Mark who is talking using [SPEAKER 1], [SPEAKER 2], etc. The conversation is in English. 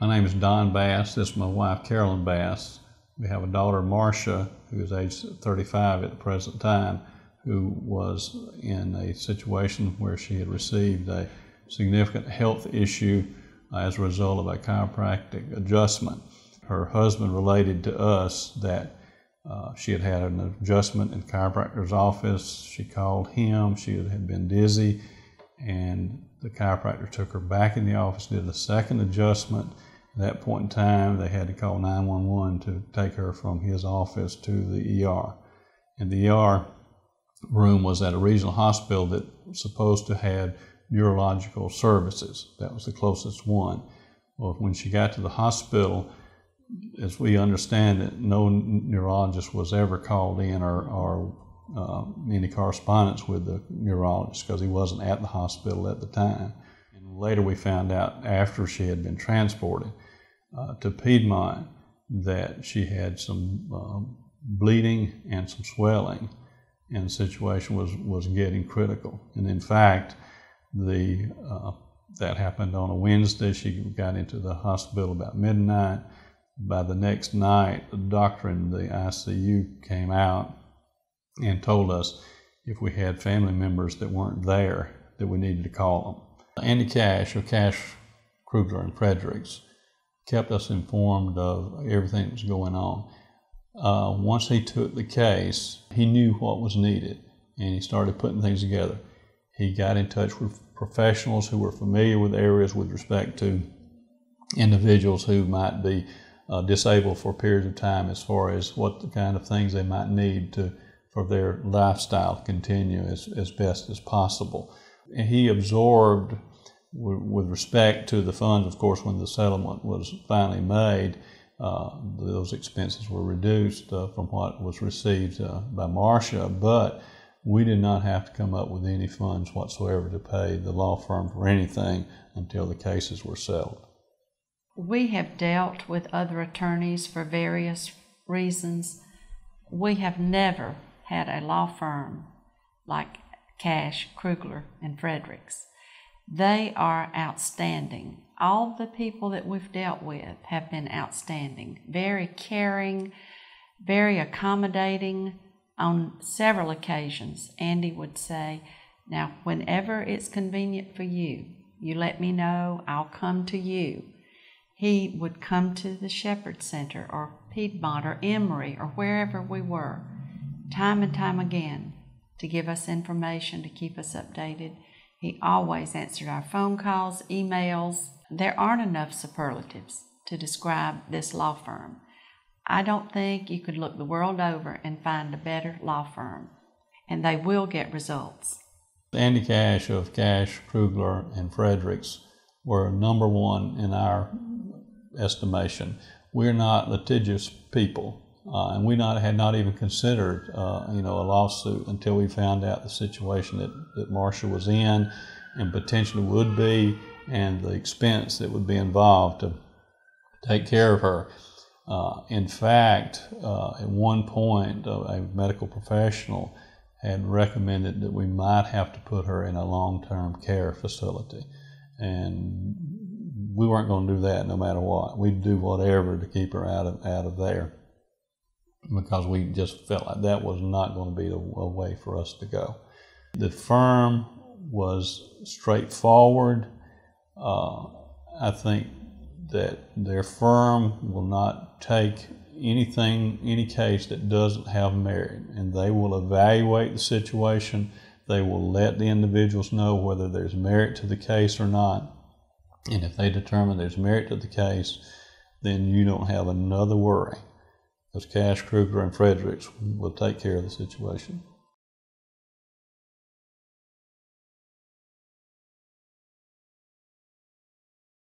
[SPEAKER 1] My name is Don Bass. This is my wife, Carolyn Bass. We have a daughter, Marcia, who is age 35 at the present time, who was in a situation where she had received a significant health issue as a result of a chiropractic adjustment. Her husband related to us that she had had an adjustment in the chiropractor's office. She called him. She had been dizzy, and the chiropractor took her back in the office, did a second adjustment. At that point in time, they had to call 911 to take her from his office to the ER. And the ER room was at a regional hospital that was supposed to have neurological services. That was the closest one. Well, when she got to the hospital, as we understand it, no neurologist was ever called in or any correspondence with the neurologist because he wasn't at the hospital at the time. And later we found out, after she had been transported to Piedmont, that she had some bleeding and some swelling, and the situation was getting critical. And in fact, that happened on a Wednesday. She got into the hospital about midnight. By the next night, the doctor in the ICU came out and told us if we had family members that weren't there, that we needed to call them. Andy Cash of Cash, Krugler, and Fredericks kept us informed of everything that was going on. Once he took the case, he knew what was needed, and he started putting things together. He got in touch with professionals who were familiar with areas with respect to individuals who might be disabled for periods of time, as far as what the kind of things they might need for their lifestyle to continue as best as possible. And he absorbed, with respect to the funds, of course, when the settlement was finally made, those expenses were reduced from what was received by Marcia, but we did not have to come up with any funds whatsoever to pay the law firm for anything until the cases were settled.
[SPEAKER 2] We have dealt with other attorneys for various reasons. We have never had a law firm like Cash, Krugler, and Fredericks. They are outstanding. All the people that we've dealt with have been outstanding, very caring, very accommodating. On several occasions, Andy would say, "Now, whenever it's convenient for you, you let me know, I'll come to you." He would come to the Shepherd Center or Piedmont or Emory or wherever we were, time and time again, to give us information, to keep us updated. He always answered our phone calls, emails. There aren't enough superlatives to describe this law firm. I don't think you could look the world over and find a better law firm, and they will get results.
[SPEAKER 1] Andy Cash of Cash, Krugler, and Fredericks were number one in our estimation. We're not litigious people, and we had not even considered a lawsuit until we found out the situation that Marcia was in and potentially would be, and the expense that would be involved to take care of her. In fact, at one point, a medical professional had recommended that we might have to put her in a long-term care facility. And we weren't going to do that no matter what. We'd do whatever to keep her out of there, because we just felt like that was not going to be a way for us to go. The firm was straightforward. I think that their firm will not take any case that doesn't have merit, and they will evaluate the situation. They will let the individuals know whether there's merit to the case or not, and if they determine there's merit to the case, then you don't have another worry, because Cash, Krugler, and Fredericks will take care of the situation.